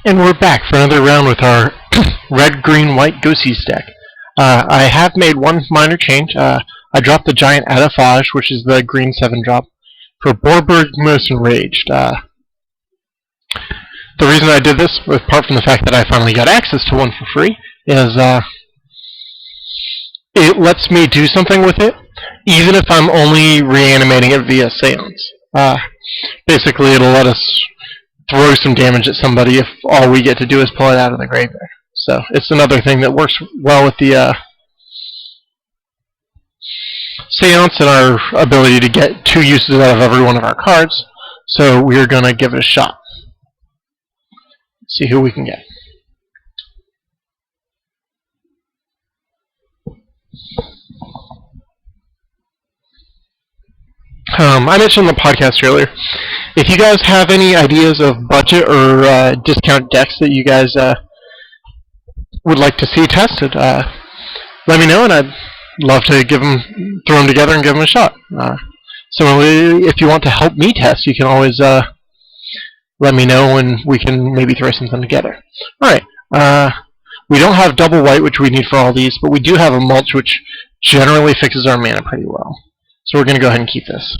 And we're back for another round with our red, green, white Ghosties deck. I have made one minor change. I dropped the giant Adafage, which is the green 7 drop, for Bobo Enraged. The reason I did this, apart from the fact that I finally got access to one for free, is it lets me do something with it, even if I'm only reanimating it via Seance. Basically, it'll let us throw some damage at somebody if all we get to do is pull it out of the graveyard. So it's another thing that works well with the Seance and our ability to get 2 uses out of every one of our cards. So we're going to give it a shot. See who we can get. I mentioned in the podcast earlier, if you guys have any ideas of budget or discount decks that you guys would like to see tested, let me know, and I'd love to throw them together and give them a shot. Similarly, if you want to help me test, you can always let me know, and we can maybe throw something together. Alright, we don't have double white, which we need for all these, but we do have a mulch, which generally fixes our mana pretty well. So we're going to go ahead and keep this.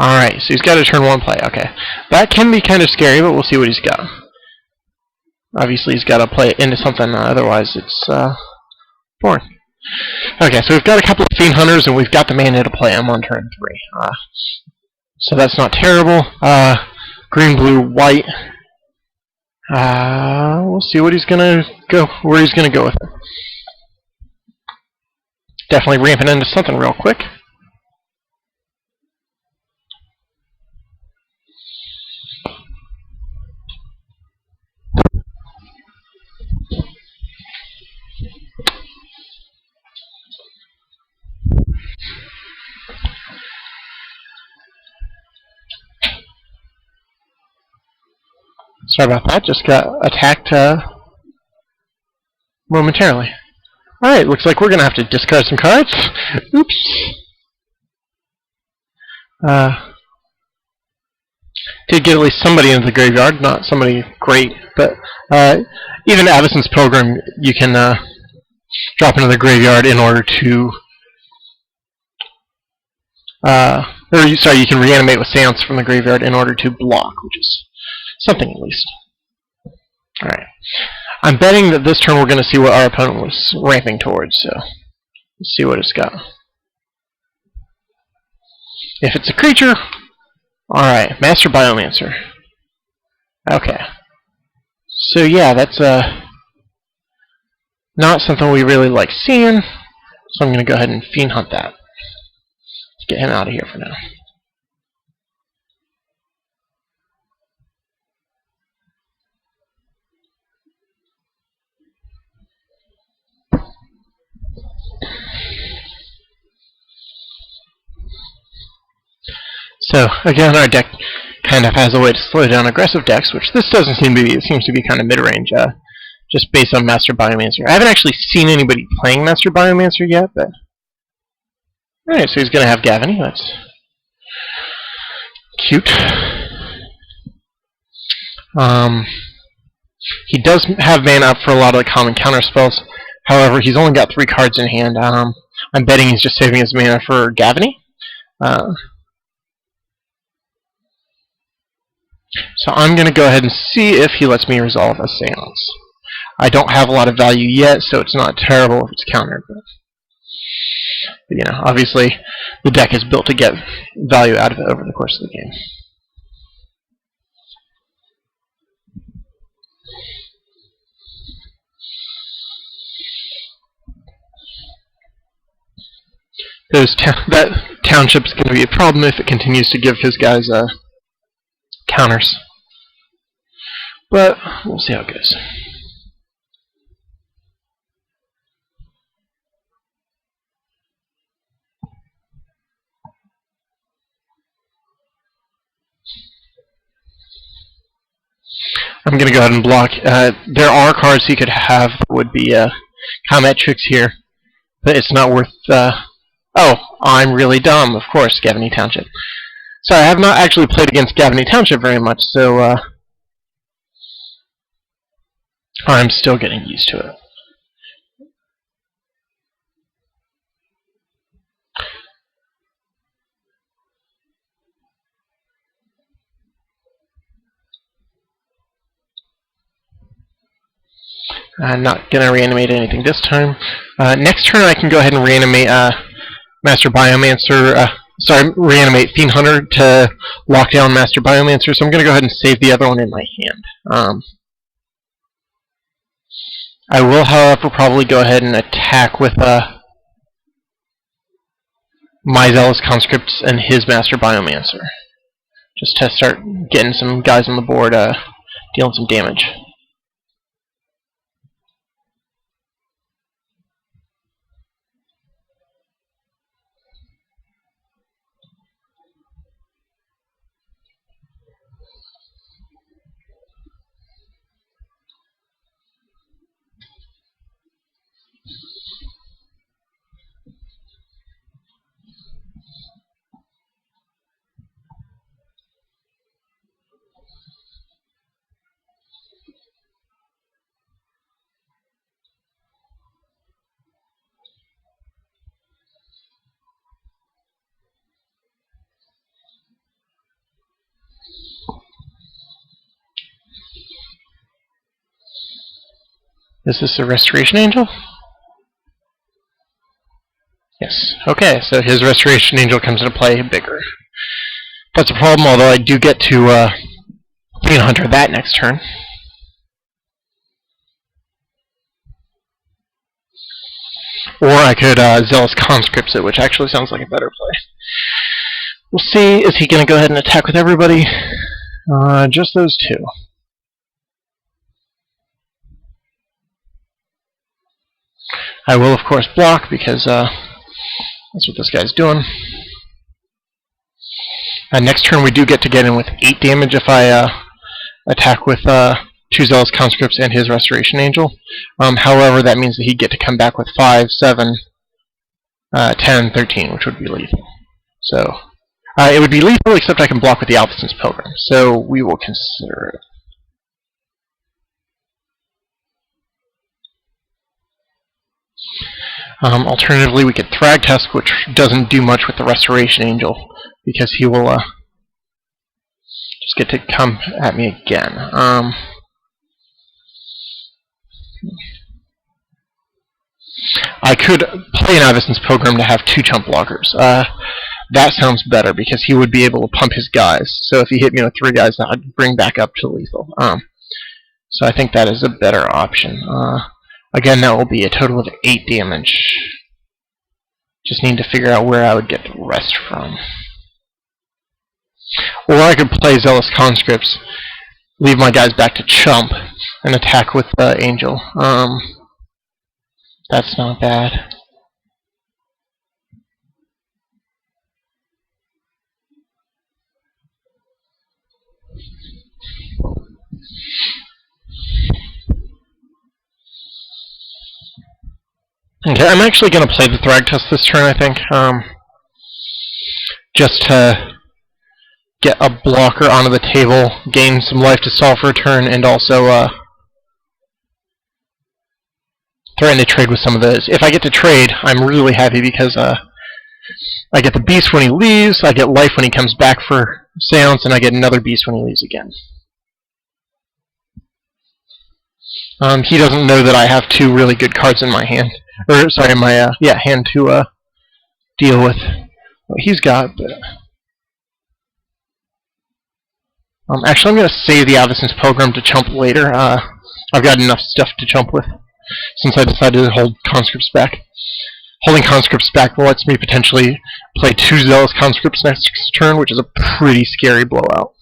Alright, so he's got a turn 1 play. Okay. That can be kind of scary, but we'll see what he's got. Obviously, he's got to play it into something, otherwise it's boring. Okay, so we've got a couple of Fiend Hunters, and we've got the mana to play them on turn 3. So that's not terrible. Green, blue, white. We'll see what he's gonna go, where he's gonna go with it. Definitely ramping into something real quick. Sorry about that, just got attacked momentarily. Alright, looks like we're going to have to discard some cards. Oops. Did get at least somebody into the graveyard, not somebody great, but even Avacyn's Pilgrim you can drop into the graveyard in order to you can reanimate with Seance from the graveyard in order to block, which is something at least. Alright. I'm betting that this turn we're going to see what our opponent was ramping towards, so let's see what it's got. If it's a creature, alright, Master Biomancer. Okay. So yeah, that's not something we really like seeing, so I'm going to go ahead and Fiend Hunt that. Let's get him out of here for now. So again, our deck kind of has a way to slow down aggressive decks, which this doesn't seem to be. It seems to be kind of mid-range, just based on Master Biomancer. I haven't actually seen anybody playing Master Biomancer yet, but alright, so he's going to have Gavany. That's cute. He does have mana up for a lot of the common counter spells. However, he's only got 3 cards in hand. I'm betting he's just saving his mana for Gavany. So I'm going to go ahead and see if he lets me resolve a Seance. I don't have a lot of value yet, so it's not terrible if it's countered. But you know, obviously, the deck is built to get value out of it over the course of the game. That township's going to be a problem if it continues to give his guys counters. But we'll see how it goes. I'm going to go ahead and block. There are cards he could have that would be combat tricks here, but it's not worth... oh, I'm really dumb, of course, Gavany Township. Sorry, I have not actually played against Gavany Township very much, so I'm still getting used to it. I'm not going to reanimate anything this time. Next turn I can go ahead and reanimate Master Biomancer, reanimate Fiend Hunter to lock down Master Biomancer, so I'm going to go ahead and save the other one in my hand. I will, however, probably go ahead and attack with my Zealous Conscripts and his Master Biomancer, just to start getting some guys on the board, dealing some damage. Is this a Restoration Angel? Yes. Okay, so his Restoration Angel comes into play bigger. That's a problem, although I do get to Fiend Hunter that next turn. Or I could Zealous Conscripts it, which actually sounds like a better play. We'll see. Is he going to go ahead and attack with everybody? Just those two. I will, of course, block, because that's what this guy's doing. Next turn we do get in with 8 damage if I attack with 2 Zealous Conscripts and his Restoration Angel. However, that means that he'd get to come back with 5, 7, 10, 13, which would be lethal. So, it would be lethal, except I can block with the Alphyson's Pilgrim. So, we will consider it. Alternatively, we could Thragtusk, which doesn't do much with the Restoration Angel, because he will just get to come at me again. I could play an Alphyson's Pilgrim to have 2 chump blockers. That sounds better, because he would be able to pump his guys. So if he hit me with 3 guys, that would bring back up to lethal. So I think that is a better option. Again, that will be a total of 8 damage. Just need to figure out where I would get the rest from. Or I could play Zealous Conscripts, leave my guys back to chump, and attack with Angel. That's not bad. Okay, I'm actually going to play the Thragtusk this turn, I think, just to get a blocker onto the table, gain some life to solve for a turn, and also threaten to trade with some of those. If I get to trade, I'm really happy, because I get the beast when he leaves, I get life when he comes back for Seance, and I get another beast when he leaves again. He doesn't know that I have 2 really good cards in my hand. Or, sorry, my hand to deal with what he's got. But actually, I'm going to save the Alphyson's Pilgrim to chump later. I've got enough stuff to chump with, since I decided to hold Conscripts back. Holding Conscripts back lets me potentially play 2 Zealous Conscripts next turn, which is a pretty scary blowout.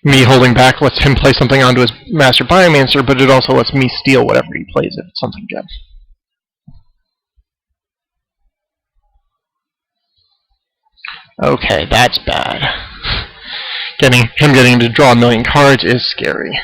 Me holding back lets him play something onto his Master Biomancer, but it also lets me steal whatever he plays if it's something good. Okay, that's bad. Getting to draw a million cards is scary.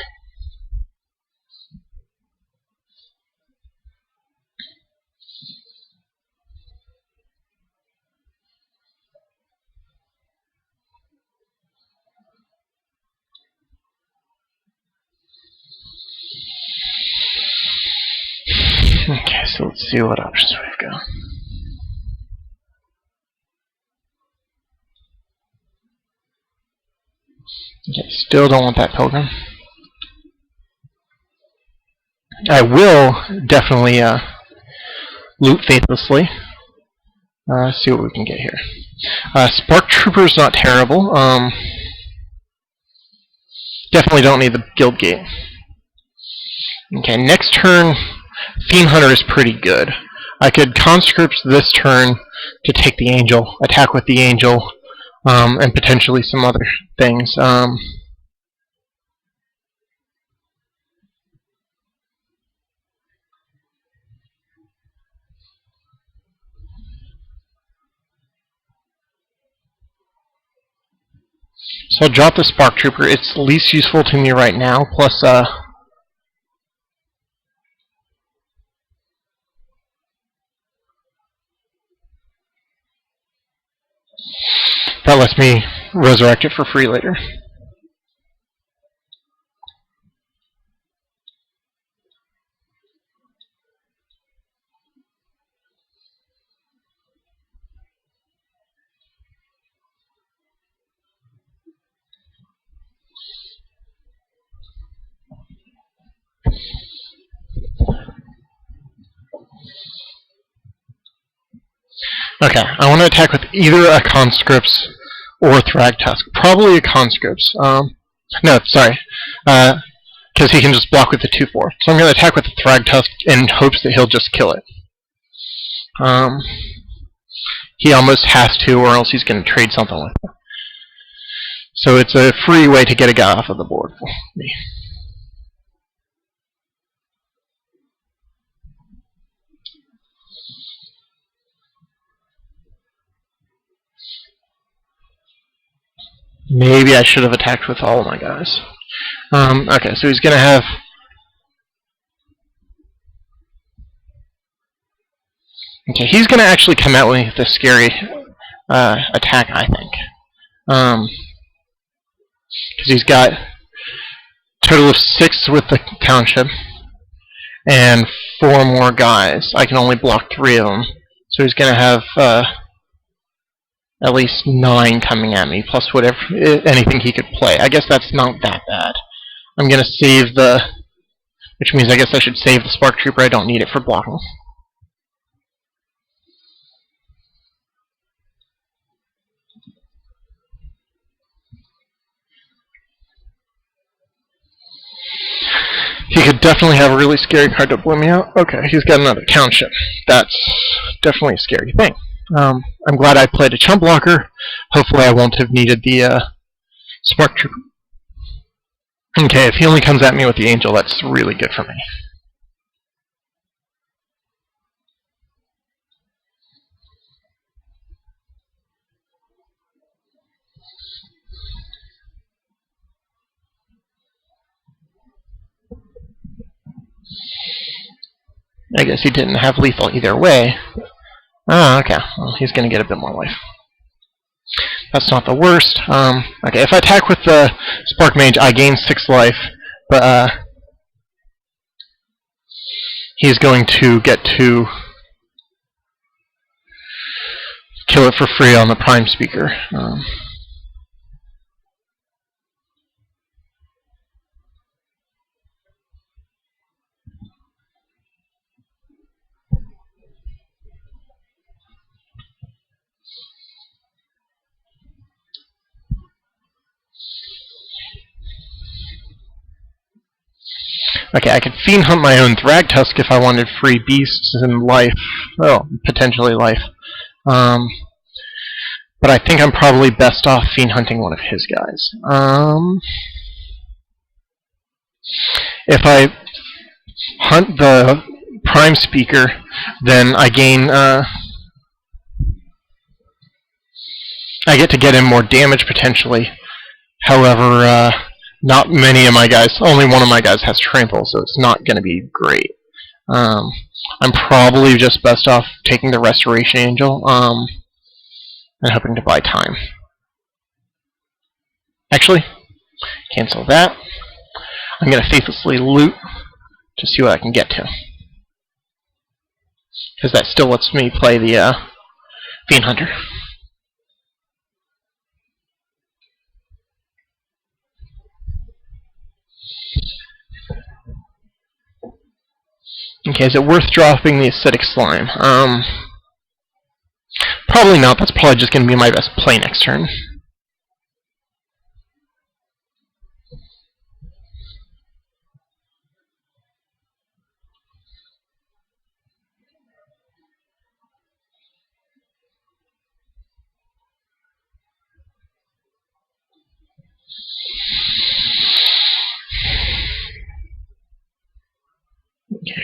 Okay, so let's see what options we've got. Okay, still don't want that pilgrim. I will definitely loot faithlessly. See what we can get here. Spark Trooper's not terrible. Definitely don't need the Guild Gate. Okay, next turn, Fiend Hunter is pretty good. I could conscript this turn to take the Angel, attack with the Angel, and potentially some other things. So I'll drop the Spark Trooper. It's least useful to me right now, plus that lets me resurrect it for free later. Okay, I want to attack with either a Conscripts or Thragtusk. Probably a Conscripts. No, sorry. Because he can just block with the 2-4. So I'm going to attack with the Thragtusk in hopes that he'll just kill it. He almost has to, or else he's going to trade something with it. So it's a free way to get a guy off of the board for me. Maybe I should have attacked with all of my guys. Okay, so he's going to have... Okay, he's going to actually come out with a scary attack, I think. Because he's got a total of 6 with the township, and 4 more guys. I can only block 3 of them. So he's going to have at least 9 coming at me, plus whatever anything he could play. I guess that's not that bad. I'm going to save the... Which means I guess I should save the Spark Trooper. I don't need it for blocking. He could definitely have a really scary card to blow me out. Okay, he's got another township. That's definitely a scary thing. I'm glad I played a chump blocker. Hopefully I won't have needed the Spark Trooper. Okay, if he only comes at me with the Angel, that's really good for me. I guess he didn't have lethal either way. Oh, okay. Well, he's going to get a bit more life. That's not the worst. Okay, if I attack with the Spark Mage, I gain 6 life, but he's going to get to kill it for free on the Prime Speaker. Okay, I could Fiend Hunt my own Thragtusk if I wanted free beasts and life. Well, potentially life. But I think I'm probably best off Fiend Hunting one of his guys. If I hunt the Prime Speaker, then I gain... I get to get in more damage, potentially. However, not many of my guys, only one of my guys has trample, so it's not going to be great. I'm probably just best off taking the Restoration Angel and hoping to buy time. Actually, cancel that. I'm going to faithlessly loot to see what I can get to. because that still lets me play the Fiend Hunter. Okay, is it worth dropping the Acidic Slime? Probably not. That's probably just going to be my best play next turn.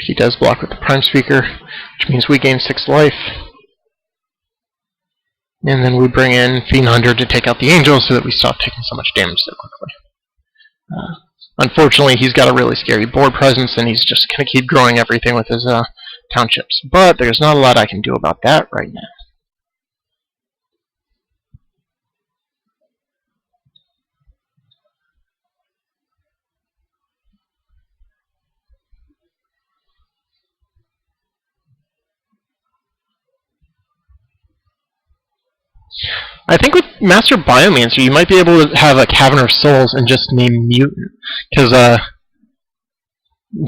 He does block with the Prime Speaker, which means we gain 6 life. And then we bring in Fiend Hunter to take out the Angel so that we stop taking so much damage so quickly. Unfortunately, he's got a really scary board presence, and he's just going to keep growing everything with his townships. But there's not a lot I can do about that right now. I think with Master Biomancer, you might be able to have a Cavern of Souls and just name Mutant, because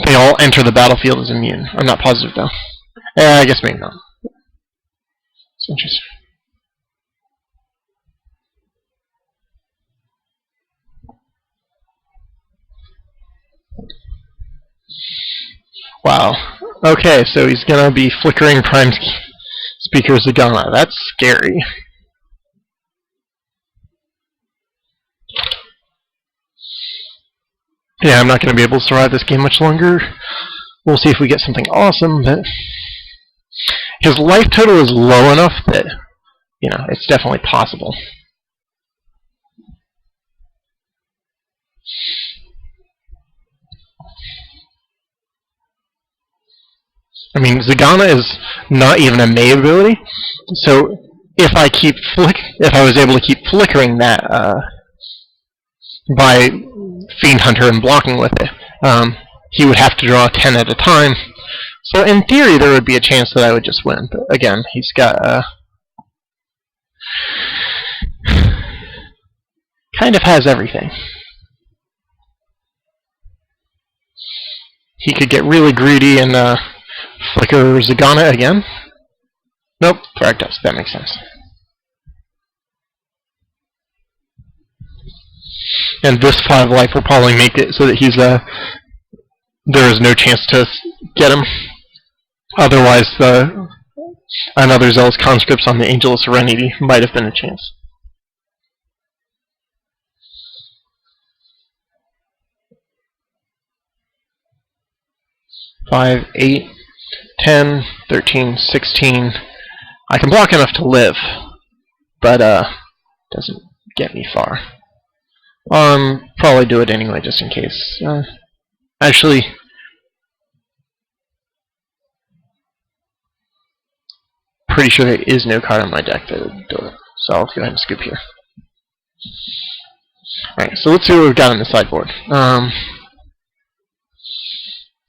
they all enter the battlefield as immune. I'm not positive, though. I guess maybe not. It's interesting. Wow. Okay, so he's gonna be flickering Prime Speaker Zagana. That's scary. Yeah, I'm not going to be able to survive this game much longer. We'll see if we get something awesome, but his life total is low enough that, you know, it's definitely possible. I mean, Zagana is not even a May ability, so if I was able to keep flickering that by Fiend Hunter and blocking with it, he would have to draw 10 at a time. So in theory, there would be a chance that I would just win. But again, he's got kind of has everything. He could get really greedy and flicker Zagana again. Nope, Thragtusk. That makes sense. And this 5 life will probably make it so that he's there is no chance to get him. Otherwise, another Zealous Conscripts on the Angel of Serenity might have been a chance. Five, 8, 10, 13, 16. I can block enough to live, but doesn't get me far. Probably do it anyway, just in case. Actually, pretty sure there is no card on my deck that would do it. So I'll go ahead and scoop here. Alright, so let's see what we've got on the sideboard.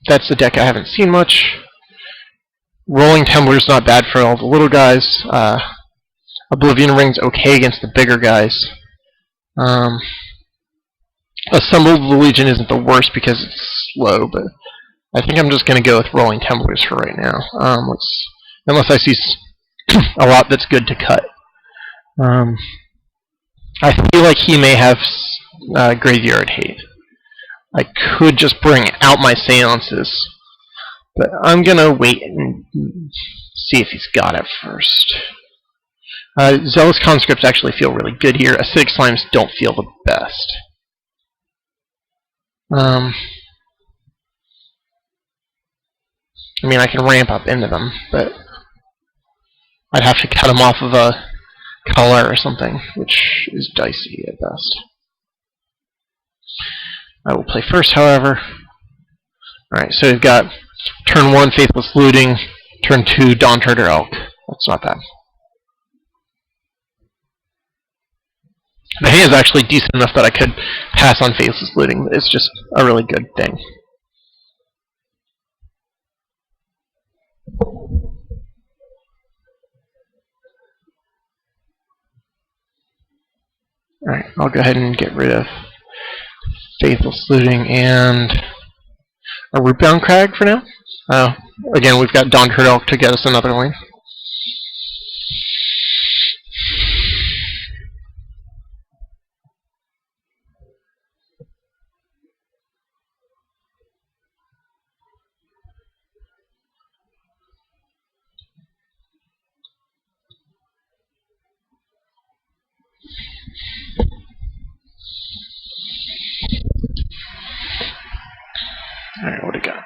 That's the deck I haven't seen much. Rolling Tumbler's not bad for all the little guys. Oblivion Ring's okay against the bigger guys. Assembled Legion isn't the worst because it's slow, but I think I'm just going to go with Rolling Tumblers for right now. Unless I see a lot that's good to cut. I feel like he may have Graveyard Hate. I could just bring out my Seances, but I'm going to wait and see if he's got it first. Zealous Conscripts actually feel really good here. Acidic Slimes don't feel the best. I mean, I can ramp up into them, but I'd have to cut them off of a color or something, which is dicey at best. I will play first, however. Alright, so we've got turn 1, Faithless Looting, turn 2, Dawn Treader Elk. That's not bad. The hand is actually decent enough that I could pass on Faceless Looting, but it's just a really good thing. Alright, I'll go ahead and get rid of Faithful Saluting and a Rootbound Crag for now. Again, we've got Dawn Turtle to get us another lane. Alright, what do we got?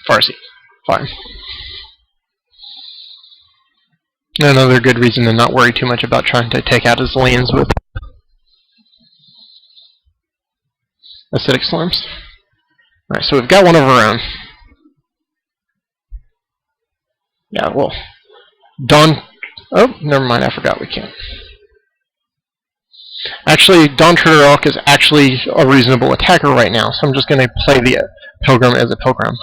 Farsi. Fine. Another good reason to not worry too much about trying to take out his lanes with acidic slurms. Alright, so we've got one of our own. Yeah, well, Dawn... Oh, never mind, I forgot we can't. Actually, Dawn Turtle is actually a reasonable attacker right now, so I'm just going to play the Pilgrim as a Pilgrim.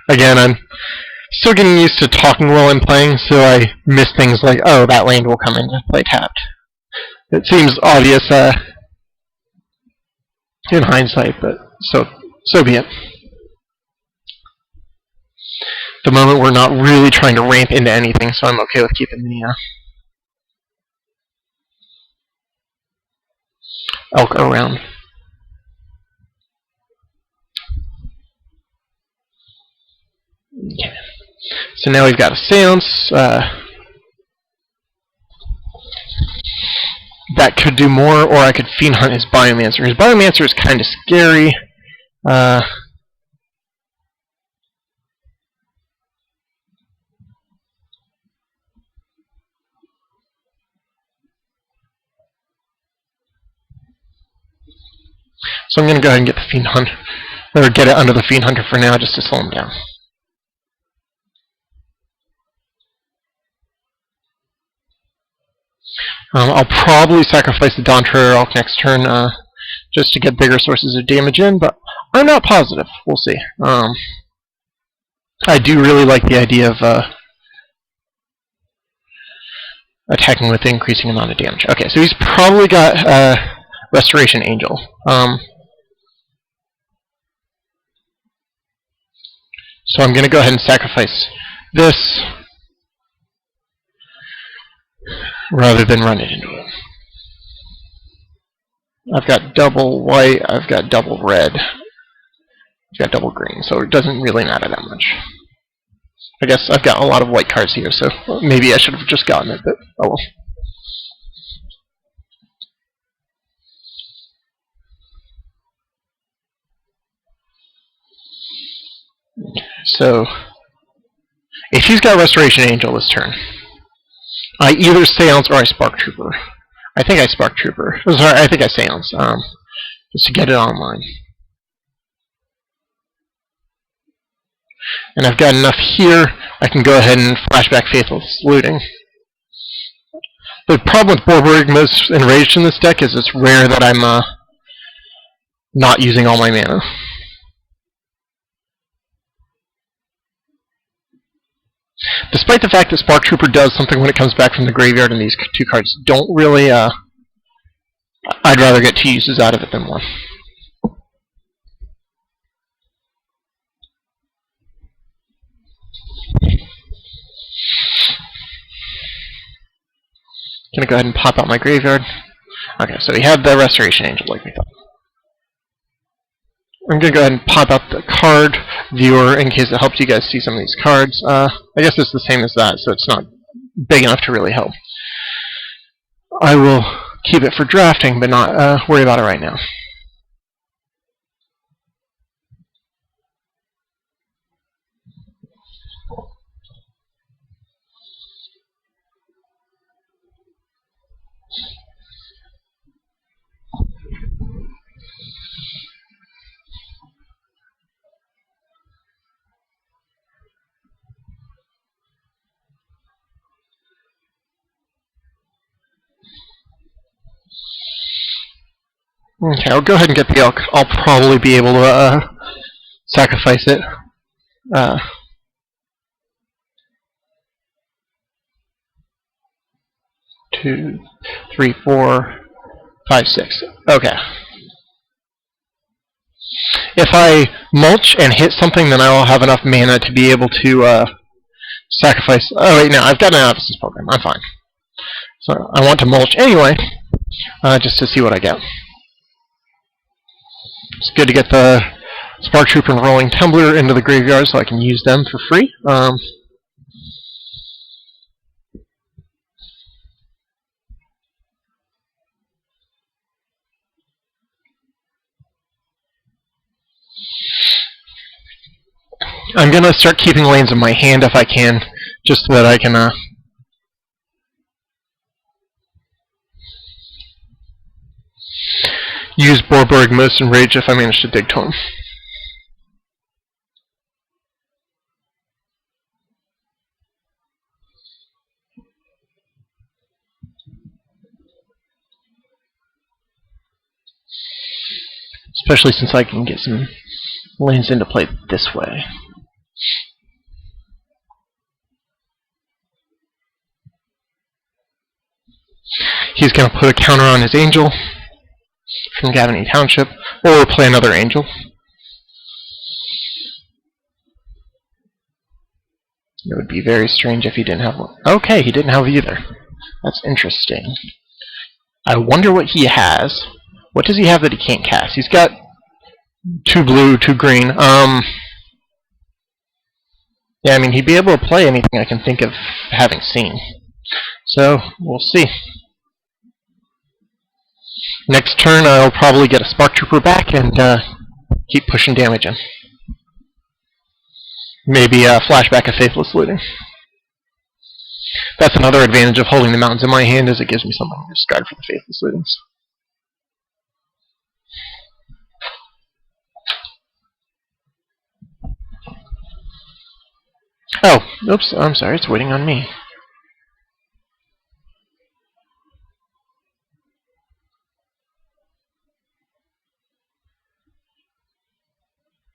Again, I'm still getting used to talking while I'm playing, so I miss things like, oh, that lane will come into play tapped. It seems obvious in hindsight, but so be it. At the moment, we're not really trying to ramp into anything, so I'm okay with keeping the elk around. Okay. So now we've got a Seance. That could do more, or I could Fiend Hunt his Biomancer. His Biomancer is kind of scary. So I'm going to go ahead and get the Fiend Hunter, or get it under the Fiend Hunter for now, just to slow him down. I'll probably sacrifice the Dawn Turtle next turn, just to get bigger sources of damage in, but I'm not positive. We'll see. I do really like the idea of attacking with an increasing amount of damage. Okay, so he's probably got Restoration Angel. So I'm going to go ahead and sacrifice this rather than run it into it. I've got double white, I've got double red, I've got double green, so it doesn't really matter that much. I guess I've got a lot of white cards here, so maybe I should have just gotten it, but oh well. So, if he's got Restoration Angel this turn, I either Seance or I Spark Trooper. I think I Spark Trooper. Sorry, I think I Seance, just to get it online. And I've got enough here, I can go ahead and flashback Faithful Saluting. The problem with Bobo Enraged in this deck is it's rare that I'm not using all my mana. Despite the fact that Spark Trooper does something when it comes back from the graveyard, and these two cards don't really, I'd rather get 2 uses out of it than 1. Gonna go ahead and pop out my graveyard. Okay, so we have the Restoration Angel like we thought. I'm gonna go ahead and pop out the card viewer in case it helps you guys see some of these cards. I guess it's the same as that, so it's not big enough to really help. I will keep it for drafting, but not worry about it right now. Okay, I'll go ahead and get the elk. I'll probably be able to sacrifice it. 2, 3, 4. 5, 6. Okay. If I mulch and hit something, then I will have enough mana to be able to sacrifice. Oh wait, no, I've got an Analysis program. I'm fine. So I want to mulch anyway, just to see what I get. It's good to get the Spark Trooper and Rolling Tumbler into the graveyard so I can use them for free. I'm going to start keeping lanes in my hand if I can, just so that I can use Bobo Enraged if I manage to dig to him. Especially since I can get some lanes into play this way. He's going to put a counter on his Angel from Gavany Township, or play another Angel. It would be very strange if he didn't have one. Okay, he didn't have either. That's interesting. I wonder what he has. What does he have that he can't cast? He's got 2 blue, 2 green. Yeah, I mean, he'd be able to play anything I can think of having seen. So, we'll see. Next turn, I'll probably get a Spark Trooper back and keep pushing damage in. Maybe a flashback of Faithless Looting. That's another advantage of holding the mountains in my hand, is it gives me something to discard for the Faithless Lootings. Oh, oops, I'm sorry, it's waiting on me.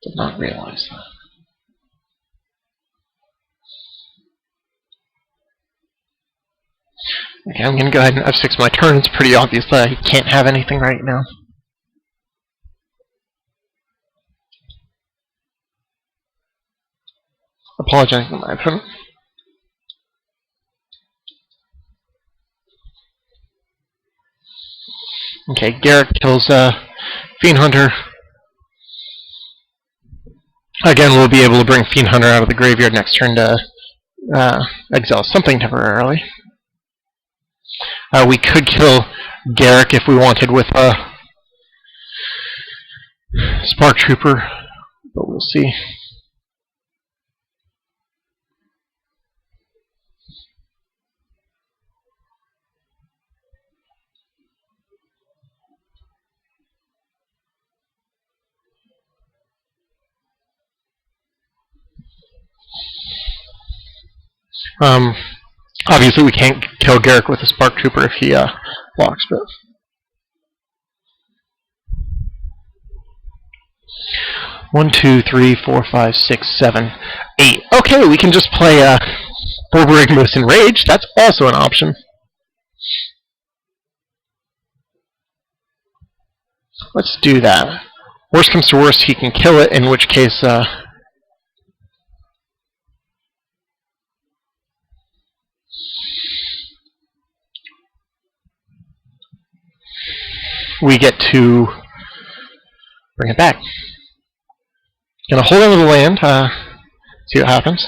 Did not realize that. Okay, I'm going to go ahead and F6 my turn. It's pretty obvious that I can't have anything right now. Apologizing to my opponent. Okay, Garrett kills Fiend Hunter. Again, we'll be able to bring Fiend Hunter out of the graveyard next turn to exile something temporarily. We could kill Garrick if we wanted with a Spark Trooper, but we'll see. Obviously we can't kill Garrick with a Spark Trooper if he blocks, but 1, 2, 3, 4, 5, 6, 7, 8. Okay, we can just play Bobo Enraged. That's also an option. Let's do that. Worst comes to worst, he can kill it, in which case we get to bring it back. Gonna hold on to the land, see what happens.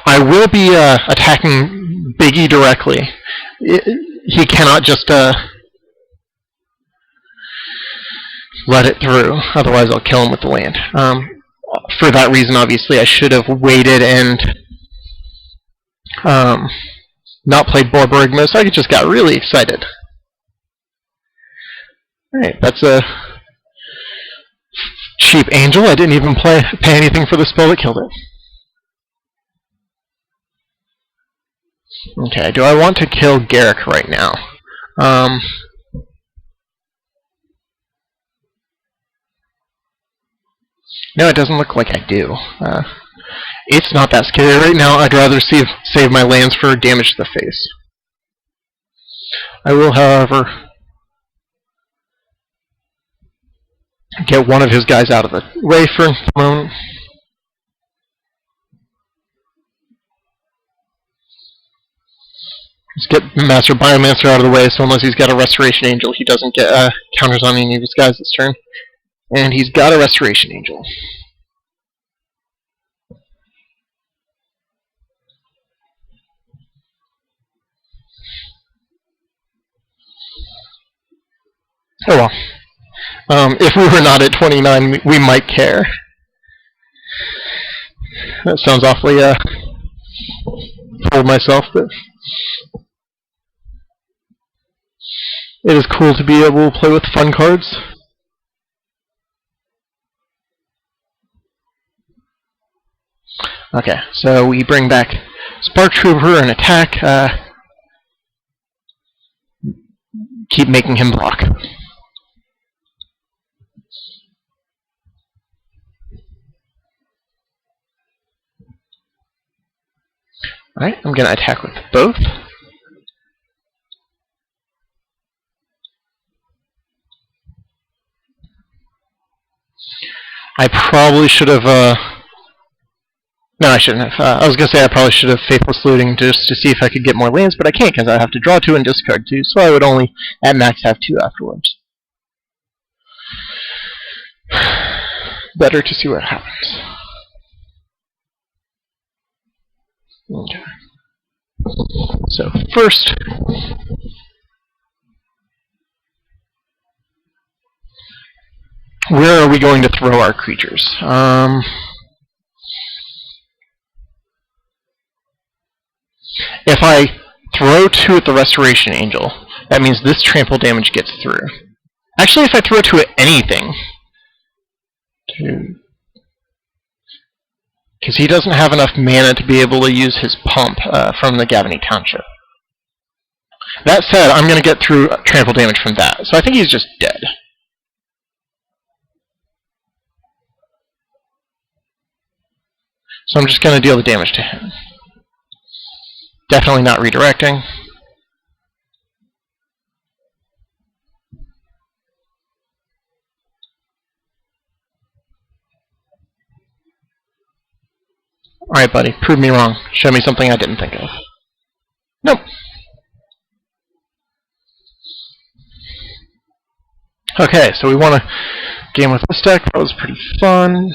I will be attacking Biggie directly. He cannot just let it through, otherwise I'll kill him with the land. For that reason, obviously, I should have waited and not played Bobo Enraged, so I just got really excited. Alright, that's a cheap Angel. I didn't even pay anything for the spell that killed it. Okay, do I want to kill Garrick right now? No, it doesn't look like I do. It's not that scary right now. I'd rather save my lands for damage to the face. I will, however, get one of his guys out of the way for a moment. Let's get Master Biomancer out of the way, so unless he's got a Restoration Angel, he doesn't get counters on any of his guys this turn. And he's got a Restoration Angel. Oh well. If we were not at 29, we might care. That sounds awfully full of myself, but it is cool to be able to play with fun cards. Okay, so we bring back Spark Trooper and attack. Keep making him block. Alright, I'm going to attack with both. I probably should have, no, I shouldn't have. I was going to say I probably should have Faithless Looting just to see if I could get more lands, but I can't because I have to draw 2 and discard 2, so I would only, at max, have 2 afterwards. Better to see what happens. Okay. So, first, where are we going to throw our creatures? If I throw 2 at the Restoration Angel, that means this trample damage gets through. Actually, if I throw 2 at anything, because he doesn't have enough mana to be able to use his pump from the Gavany Township. That said, I'm going to get through trample damage from that, so I think he's just dead. So I'm just going to deal the damage to him. Definitely not redirecting. Alright, buddy, prove me wrong. Show me something I didn't think of. Nope. Okay, so we won a game with this deck. That was pretty fun.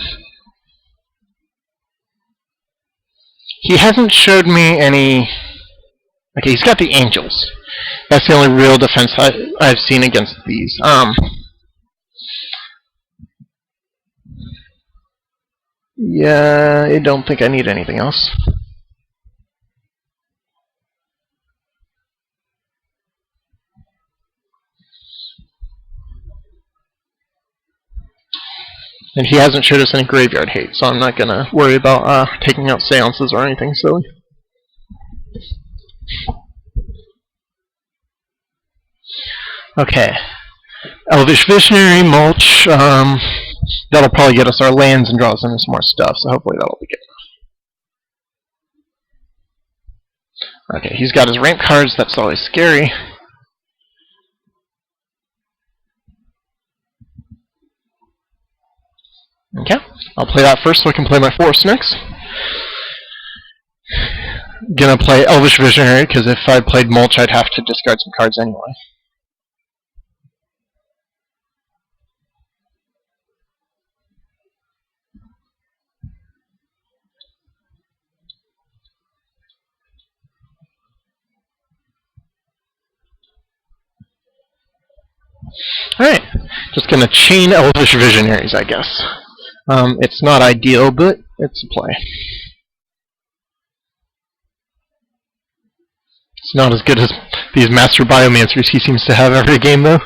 He hasn't showed me any... Okay, he's got the Angels. That's the only real defense I've seen against these. Yeah, I don't think I need anything else. And he hasn't showed us any graveyard hate, so I'm not going to worry about taking out seances or anything silly. Okay. Elvish Visionary, Mulch, that'll probably get us our lands and draw us into some more stuff, so hopefully that'll be good enough. Okay, he's got his ramp cards, that's always scary. Okay, I'll play that first so I can play my forest next. Gonna play Elvish Visionary, because if I played Mulch, I'd have to discard some cards anyway. Alright, just gonna chain Elvish Visionaries, I guess. It's not ideal, but it's a play. It's not as good as these Master Biomancers he seems to have every game, though.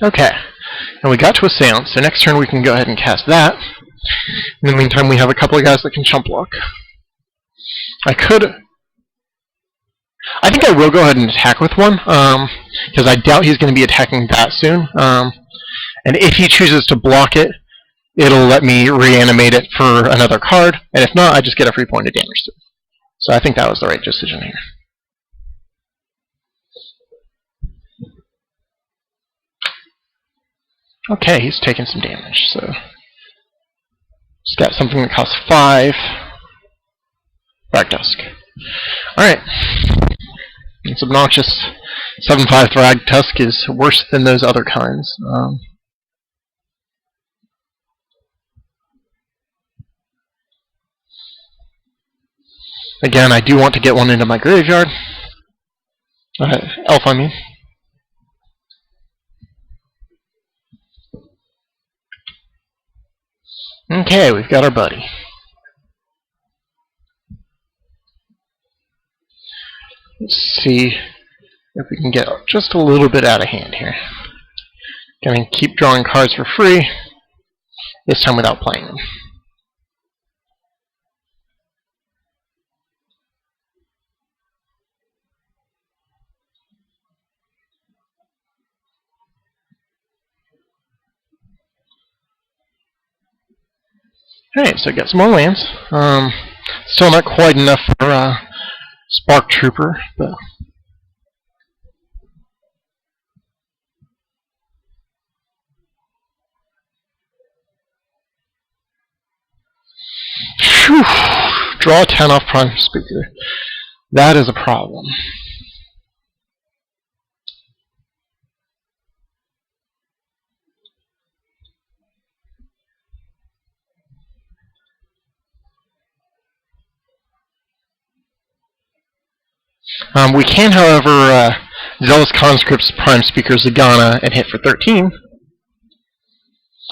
Okay, and we got to a Seance, so next turn we can go ahead and cast that. In the meantime, we have a couple of guys that can chump block. I could. I think I will go ahead and attack with one, because I doubt he's going to be attacking that soon. And if he chooses to block it, it'll let me reanimate it for another card, and if not, I just get a free point of damage to it. So I think that was the right decision here. Okay, he's taking some damage, so he's got something that costs 5. Thrag Tusk. Alright. It's obnoxious. 7/5 Thrag Tusk is worse than those other kinds. Again, I do want to get one into my graveyard. Elf, I mean. Okay, we've got our buddy. Let's see if we can get just a little bit out of hand here. Gonna keep drawing cards for free, this time without playing them. Alright, so I got some more lands. Still not quite enough for Spark Trooper, but whew, draw 10 off Prime Speaker. That is a problem. We can, however, Zealous Conscript's Prime Speaker Zagana and hit for 13.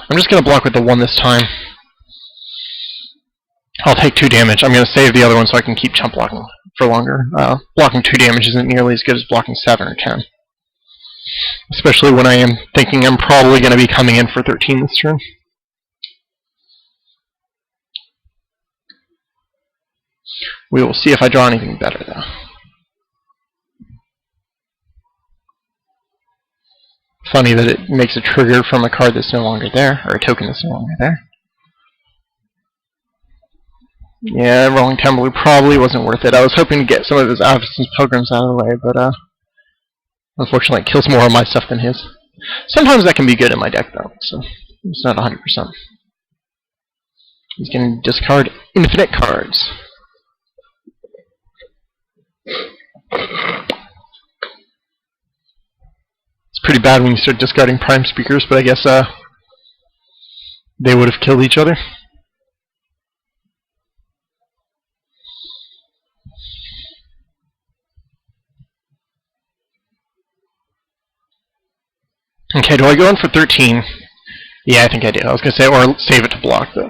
I'm just going to block with the 1 this time. I'll take 2 damage. I'm going to save the other one so I can keep chump blocking for longer. Blocking 2 damage isn't nearly as good as blocking 7 or 10. Especially when I am thinking I'm probably going to be coming in for 13 this turn. We will see if I draw anything better, though. Funny that it makes a trigger from a card that's no longer there, or a token that's no longer there. Yeah, rolling 10 blue probably wasn't worth it. I was hoping to get some of his Avacyn's Pilgrims out of the way, but unfortunately it kills more of my stuff than his. Sometimes that can be good in my deck, though, so it's not 100%. He's going to discard infinite cards. It's pretty bad when you start discarding Prime Speakers, but I guess they would have killed each other. Okay, do I go in for 13? Yeah, I think I do. I was going to say, or save it to block, though.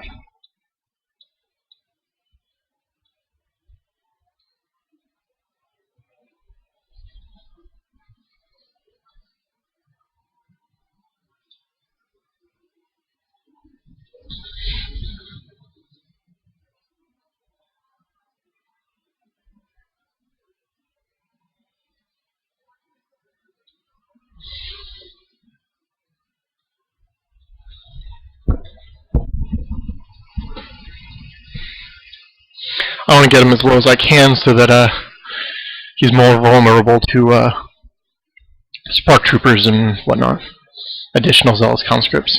I want to get him as low as I can so that he's more vulnerable to Spark Troopers and whatnot. Additional Zealous Conscripts.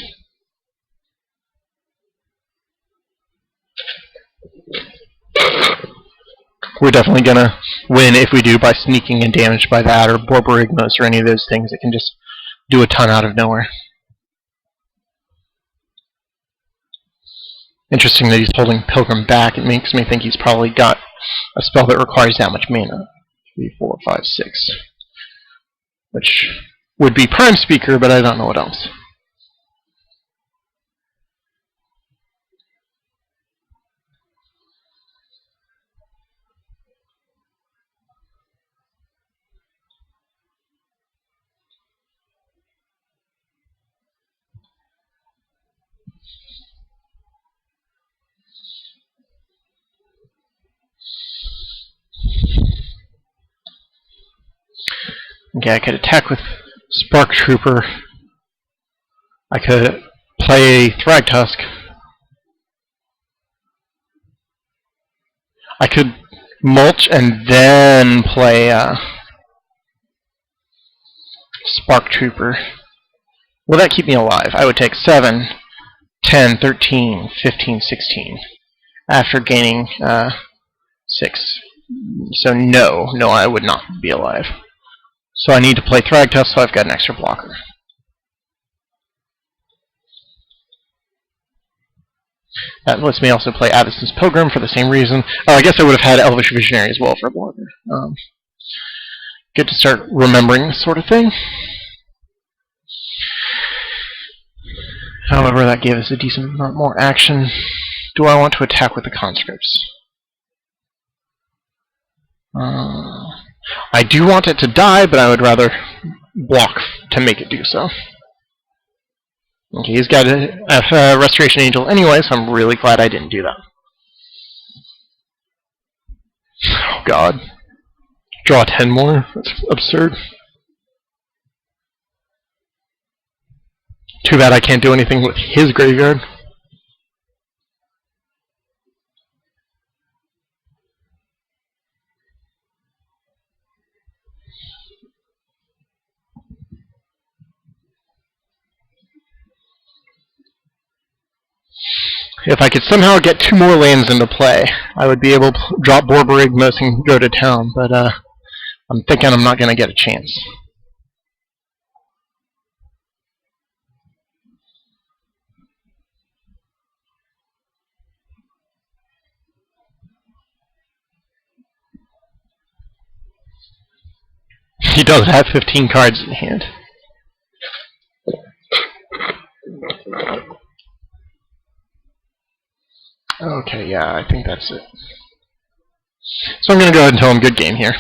We're definitely going to win if we do by sneaking in damage by that, or Borborygmos, or any of those things that can just do a ton out of nowhere. Interesting that he's holding Pilgrim back. It makes me think he's probably got a spell that requires that much mana. 3, 4, 5, 6. Which would be Prime Speaker, but I don't know what else. Okay, I could attack with Spark Trooper. I could play Thragtusk. I could mulch and then play Spark Trooper. Will that keep me alive? I would take 7, 10, 13, 15, 16 after gaining 6. So no, I would not be alive. So I need to play Thragtusk, so I've got an extra blocker. That lets me also play Addison's Pilgrim for the same reason. Oh, I guess I would have had Elvish Visionary as well for a blocker. Good to start remembering this sort of thing. However, that gave us a decent amount more action. Do I want to attack with the conscripts? I do want it to die, but I would rather block to make it do so. Okay, he's got a Restoration Angel anyway, so I'm really glad I didn't do that. Oh god. Draw 10 more? That's absurd. Too bad I can't do anything with his graveyard. If I could somehow get 2 more lands into play, I would be able to drop Borborygmos and go to town, but I'm thinking I'm not going to get a chance. He does have 15 cards in hand. Okay, yeah, I think that's it. So I'm going to go ahead and tell him good game here.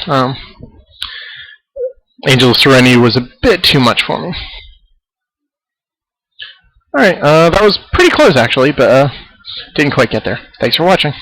Angel of Serenity was a bit too much for me. Alright, that was pretty close actually, but didn't quite get there. Thanks for watching.